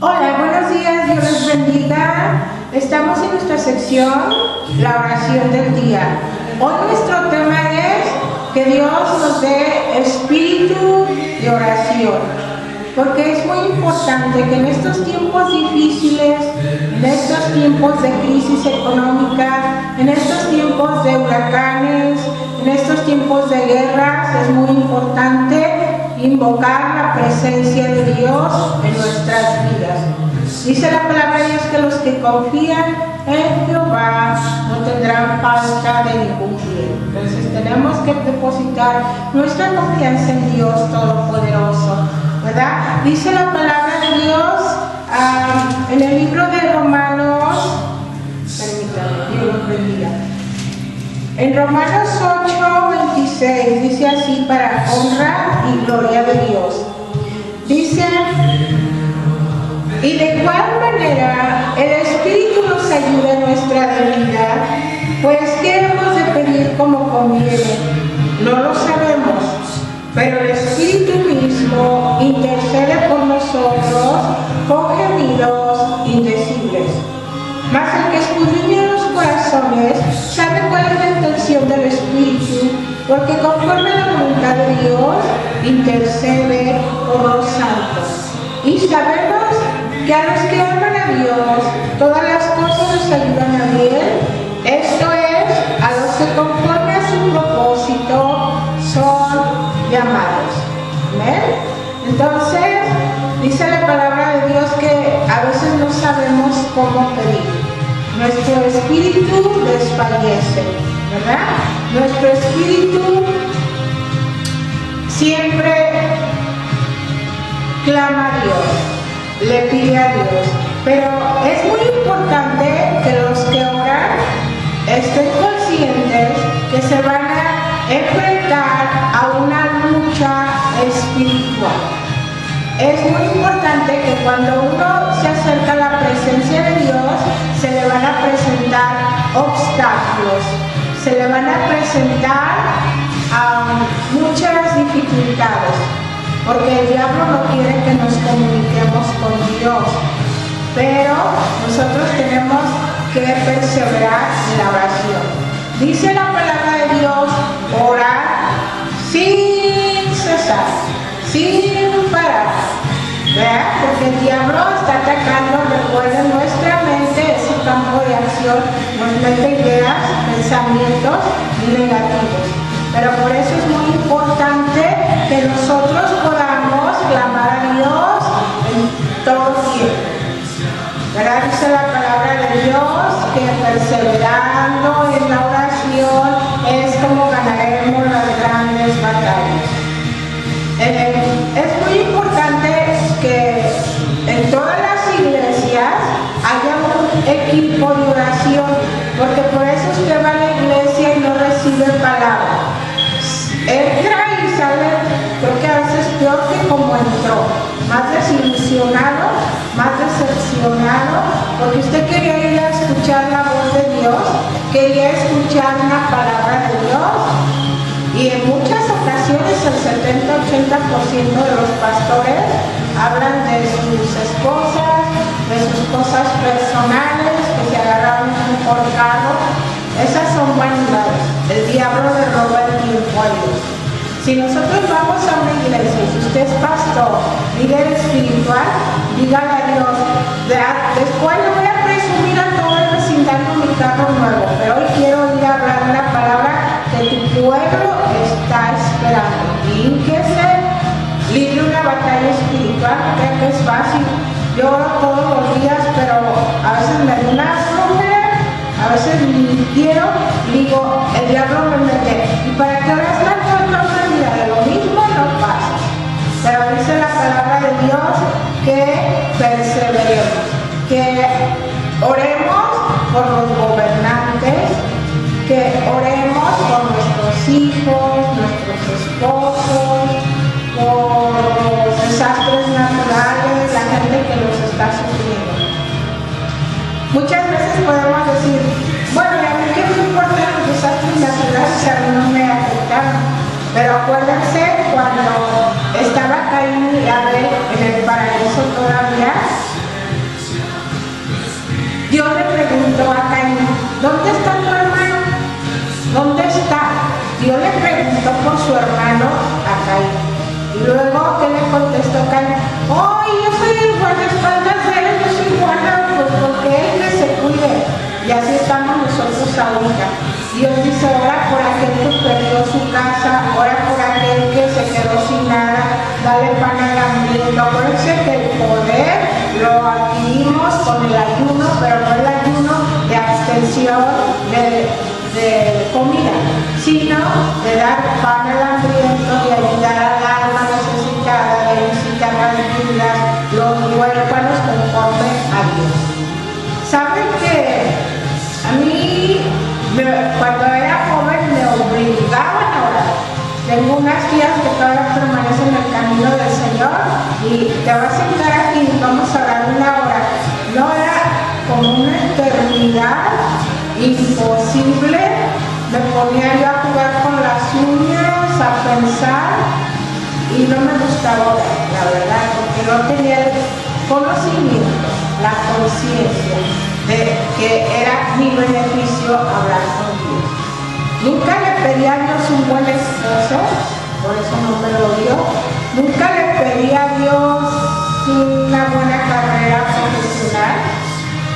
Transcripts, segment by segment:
Hola, buenos días, Dios les bendiga. Estamos en nuestra sección, la oración del día. Hoy nuestro tema es que Dios nos dé espíritu de oración, porque es muy importante que en estos tiempos difíciles, en estos tiempos de crisis económica, en estos tiempos de huracanes, en estos tiempos de guerras, es muy importante invocar la presencia de Dios en nuestras vidas. Dice la palabra de Dios que los que confían en Jehová no tendrán falta de ningún bien. Entonces tenemos que depositar nuestra confianza en Dios Todopoderoso, ¿verdad? Dice la palabra de Dios en el libro de Romanos, permítame, Dios los bendiga. En Romanos 8:26 dice así, para honra y gloria de Dios. Dice, y de cuál manera el Espíritu nos ayuda en nuestra debilidad, pues ¿qué hemos de pedir como conviene? No lo sabemos, pero el Espíritu mismo intercede por nosotros con gemidos indecibles. Mas el que escudriña los corazones sabe cuál es la intención del Espíritu, porque conforme a la voluntad de Dios intercede por los santos. Y sabemos que a los que aman a Dios todas las cosas les ayudan a bien, esto es, a los que conforme a su propósito son llamados. ¿Amén? Entonces, dice la palabra de Dios que a veces no sabemos cómo pedir. Nuestro espíritu desfallece, ¿verdad? Nuestro espíritu siempre clama a Dios, le pide a Dios. Pero es muy importante que los que oran estén conscientes que se van a enfrentar a una lucha espiritual. Es muy importante que cuando uno se acerca a la presencia de Dios, se le van a presentar obstáculos, se le van a presentar muchas dificultades, porque el diablo no quiere que nos comuniquemos con Dios, pero nosotros tenemos que perseverar en la oración. Dice la palabra de Dios, orar sin cesar, sin parar, ¿verdad? Porque el diablo está atacando, recuerden, nuestra mente, ese campo de acción, nos mete ideas, pensamientos negativos. Pero por eso es muy importante que nosotros podamos clamar a Dios en todo tiempo, ¿verdad? Dice la palabra de Dios que perseverando en la oración es como ganaremos las grandes batallas. Es muy importante que en todas las iglesias haya un equipo de oración, porque por eso usted va a la iglesia y no recibe palabra. Entra y sale, creo que a veces peor que como entró, más desilusionado, más decepcionado, porque usted quería ir a escuchar la voz de Dios, quería escuchar una palabra de Dios. Y en muchas ocasiones el 70-80% de los pastores hablan de sus esposas, de sus cosas personales, que se agarraron un forcado. Esas son vanidades. El diablo le roba el tiempo a Dios. Si nosotros vamos a una iglesia y si usted es pastor, líder espiritual, dígale a Dios, después le voy a presumir a todo el vecindario mi carro nuevo, pero hoy quiero ir a hablar la palabra que tu pueblo está esperando. Ínquese, libre una batalla espiritual, creo que es fácil. Yo oro todos los días, pero a veces me da una flojera, a veces ni quiero, digo, el diablo me mete. ¿Y para qué oras tanto? Mira, de lo mismo no pasa. Pero dice la palabra de Dios que perseveremos, que oremos por los gobernantes, que oremos por nuestros hijos, nuestros esposos, por los desastres naturales, la gente que los está sufriendo. Muchas veces podemos decir, bueno, ¿y a mí qué me importan los desastres naturales si a mí no me afectaron? Pero acuérdense cuando estaba Caín y Abel en el paraíso todavía, luego, ¿qué le contestó Caín? Oh, yo soy el guardaespaldas de él, yo soy guarda, pues porque él que se cuide. Y así estamos nosotros ahorita. Dios dice, ora por aquel que perdió su casa, ora por aquel que se quedó sin nada, dale pan al hambriento. Acuérdense que el poder lo adquirimos con el ayuno, pero no el ayuno de abstención de comida, sino de dar pan al hambriento, de ayudar al alma necesitada, de visitar las viudas, los huérfanos conforme a Dios. ¿Saben que a mí, cuando era joven, me obligaban a orar? Tengo unas tías que todavía permanecen en el camino del Señor y te vas a sentar aquí y vamos a orar una hora. No era como una eternidad imposible. Me ponía yo a jugar con las uñas, a pensar y no me gustaba orar, la verdad, porque no tenía el conocimiento, la conciencia de que era mi beneficio hablar con Dios. Nunca le pedí a Dios un buen esposo, por eso no me lo dio. Nunca le pedí a Dios una buena carrera profesional,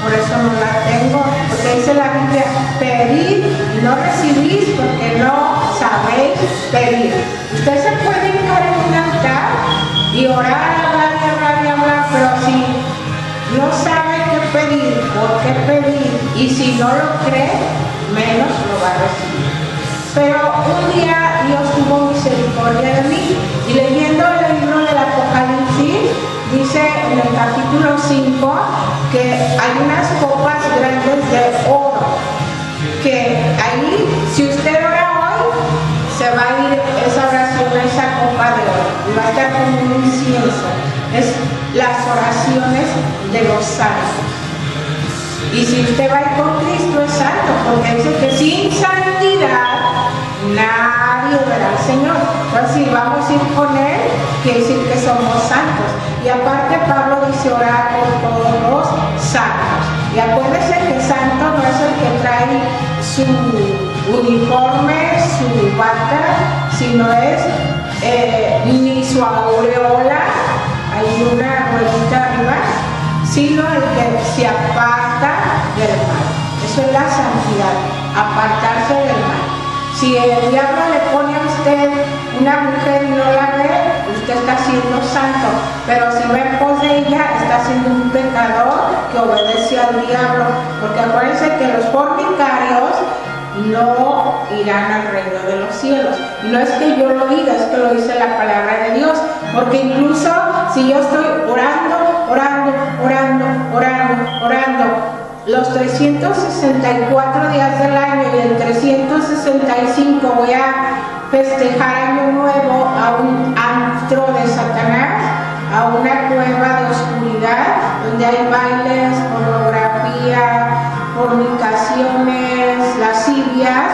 por eso no la tengo, porque dice la Biblia, pedid y no recibís porque no sabéis pedir. Usted se puede hincar en un altar y orar, hablar y hablar y hablar, pero si no sabe qué pedir, por qué pedir, y si no lo cree, menos lo va a recibir. Pero un día Dios tuvo misericordia de mí y leyendo el libro del Apocalipsis, dice en el capítulo 5 que hay unas copas grandes de oro, que ahí, si usted ora hoy, se va a ir esa oración a esa copa de oro y va a estar como un incienso. Es las oraciones de los santos. Y si usted va a ir con Cristo es santo, porque dice que sin santidad nadie verá al Señor. Entonces si vamos a ir con Él, quiere decir que somos santos. Y aparte Pablo dice orar por todos los santos. Y acuérdense que santo no es el que trae su uniforme, su bata, sino es ni su aureola, hay una ruedita arriba, sino el que se aparta del mal. Eso es la santidad, apartarse del mal. Si el diablo le pone a usted una mujer y no la ve, usted está siendo santo, pero si va en pos de ella, está siendo un pecador que obedece al diablo, porque acuérdense que los fornicarios no irán al reino de los cielos. Y no es que yo lo diga, es que lo dice la palabra de Dios, porque incluso si yo estoy orando los 364 días del año y el 365 voy a festejar Año Nuevo a un antro de Satanás, a una cueva de oscuridad donde hay bailes, pornografía, fornicaciones, lascivias,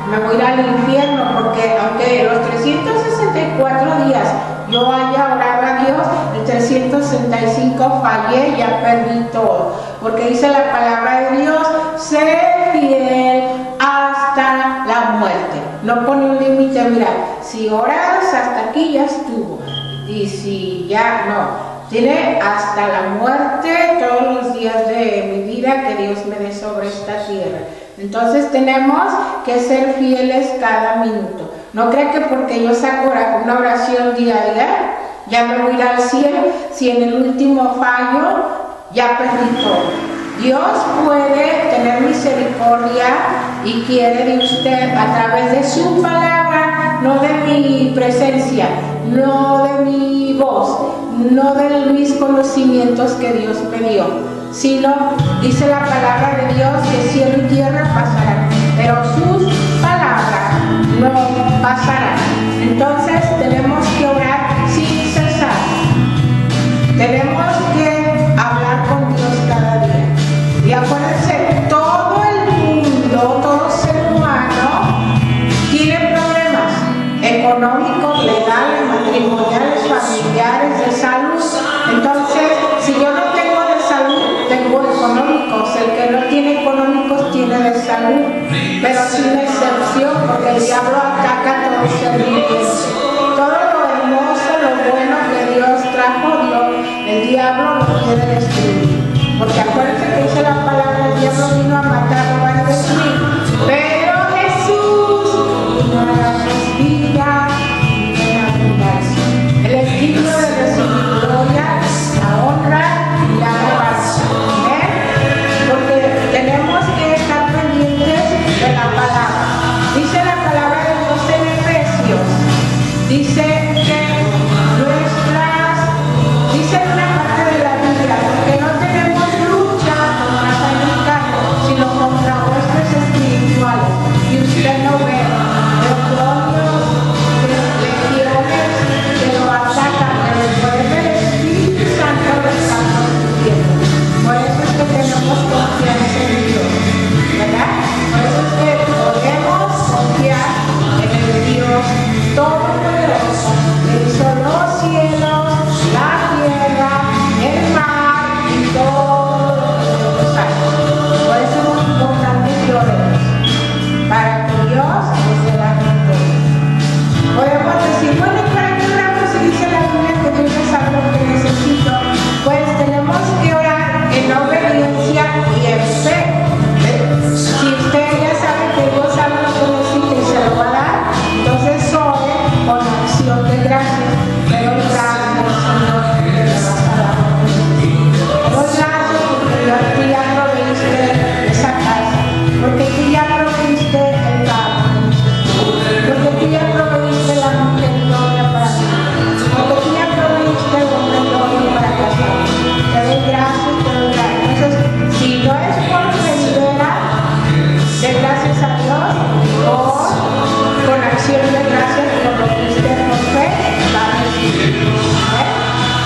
me voy a ir al infierno, porque aunque los 364 días yo haya orado a Dios, el 365 fallé, ya perdí todo, porque dice la palabra de Dios, sé fiel hasta la muerte. No pone un límite, mira, si oras hasta aquí ya estuvo, y si ya no, tiene hasta la muerte todos los días de mi vida que Dios me dé sobre esta tierra. Entonces tenemos que ser fieles cada minuto. No cree que porque yo saco una oración diaria, ya me voy a ir al cielo, si en el último fallo ya perdí todo. Dios puede tener misericordia y quiere de usted a través de su palabra, no de mi presencia, no de mi voz, no de mis conocimientos que Dios me dio, sino, dice la palabra de Dios, que cielo y tierra pasarán, pero sus palabras no pasarán. Entonces tenemos que orar sin cesar, tenemos que hablar con Dios cada día. Y acuérdense, todo el mundo, todo ser humano tiene problemas económicos, legales, matrimoniales, familiares, de salud. Entonces, si yo no tengo de salud, tengo económicos. El que no tiene económicos tiene de salud, pero sin excepción, porque el diablo ataca a todo ser viviente. Todo lo hermoso, lo bueno que Dios trajo, el diablo lo quiere destruir. Porque acuérdense que dice la palabra, el diablo vino a matar, robar y destruir. Pero Jesús vino a darnos vida y en abundancia. Él es digno de recibir gloria, la honra y la alabanza. Porque tenemos que estar pendientes de la palabra. Dice la palabra de Dios en Efesios, dice que dice en una parte de la Biblia, porque no tenemos lucha contra sangre y carne, sino contra huestes espirituales. Y usted no ve demonios, legiones que lo atacan, pero el poder del Espíritu Santo lo está protegiendo. Por eso es que tenemos confianza en Dios, ¿verdad? Por eso es que podemos confiar en el Dios Todopoderoso, que hizo los cielos, la tierra, el mar y todo lo que hay. Por eso es muy importante que oremos, para que Dios nos dé la victoria. Podemos decir, bueno, ¿y para qué oramos? Si dice la Biblia que Dios es algo que necesito, pues tenemos que orar en obediencia y en fe. Si usted ya sabe que Dios sabe lo que necesita y se lo va a dar, entonces ore con acción de gracias. Le doy gracias, Señor, que me vas a dar lo que necesito. Le doy gracias porque tú ya proveíste esa casa, porque tú ya proveíste el carro, porque tú ya proveíste la mujer idónea para mí, porque tú ya proveíste el hombre idóneo para casarme. Te doy gracias, te doy gracias. Entonces, si no es por libera, de gracias a Dios o con acción de gracias por lo que usted por fe va a recibir.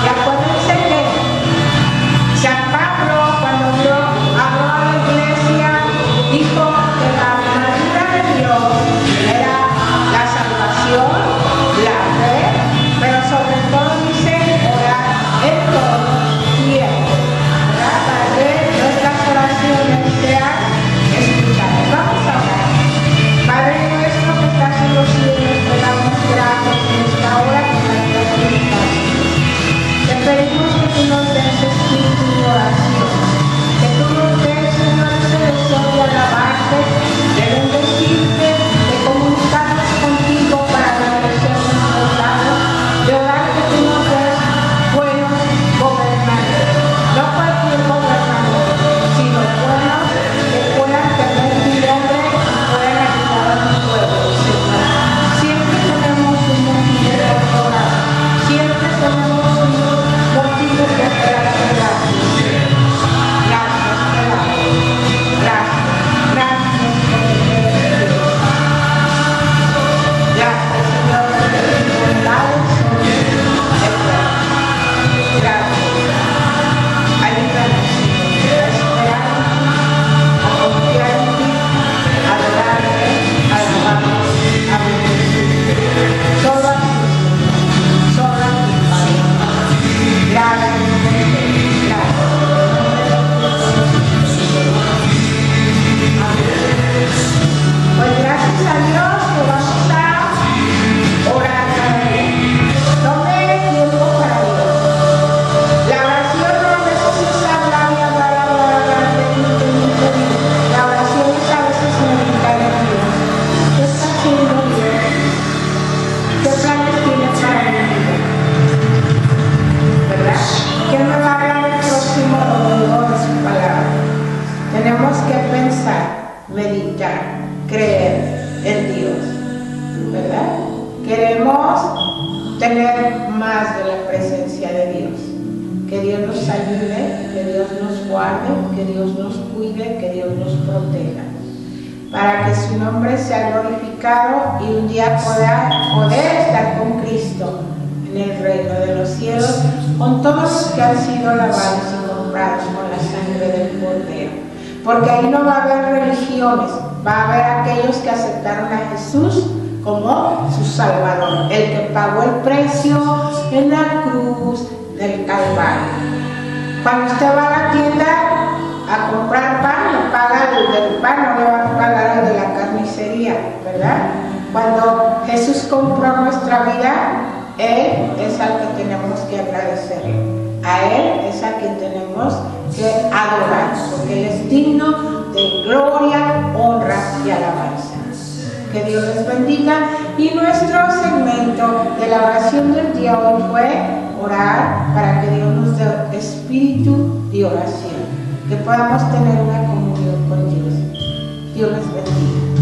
Y acuérdense que San Pablo, cuando habló a la iglesia, dijo que la armadura de Dios era la salvación, la fe, pero sobre todo dice orar en todo tiempo, ¿verdad? Para que nuestras oraciones sean escuchadas. Vamos a orar. Padre nuestro que estás en los cielos, te damos gracias en esta hora que nos has dado. Te pedimos que tú nos des espíritu de oración, que tú nos des, Señor, ese deseo de alabarte, de bendecirte, de comunicarnos contigo para agradecer nuestros lados, de orar que tú nos des buenos gobernantes, no cualquier gobernante, sino buenos que puedan tener tu nombre y puedan ayudar a tu pueblo, Señor. Siempre tenemos un motivo por orar, siempre tenemos un motivo que darte gracias. Gracias, gracias, gracias porque eres Dios. Gracias, Señor, porque tus bondades son eternas. Gracias. Ayúdanos, Señor, a esperar, a confiar en ti, a adorarte, a alabarnos, a bendecirte. Solo a ti, Señor, solo a ti, Padre. Gracias, gracias. Pues gracias a Dios que vamos a orar cada día. Tome tiempo para Dios. La oración no necesita hablar y hablar, repetir. La oración es a veces meditar en Dios. ¿Qué está haciendo Dios? ¿Qué planes tiene para mi vida? ¿Verdad? ¿Quién me va a hablar el próximo domingo de su palabra? Tenemos que pensar, meditar, creer en Dios, ¿verdad? Queremos tener más de la presencia de Dios. Que Dios nos ayude, que Dios nos guarde, que Dios nos cuide, que Dios nos proteja, para que su nombre sea glorificado y un día poder estar con Cristo en el reino de los cielos, con todos los que han sido lavados y comprados con la sangre del Cordero. Porque ahí no va a haber religiones, va a haber aquellos que aceptaron a Jesús como su Salvador, el que pagó el precio en la cruz del Calvario. Cuando usted va a la tienda a comprar pan, no paga el del pan, no le va a pagar el de la carnicería, ¿verdad? Cuando Jesús compró nuestra vida, Él es al que tenemos que agradecer. A Él es a quien tenemos que adorar, porque Él es digno de gloria, honra y alabanza. Que Dios les bendiga. Y nuestro segmento de la oración del día hoy fue orar para que Dios nos dé espíritu de oración, que podamos tener una comunión con Dios. Dios les bendiga.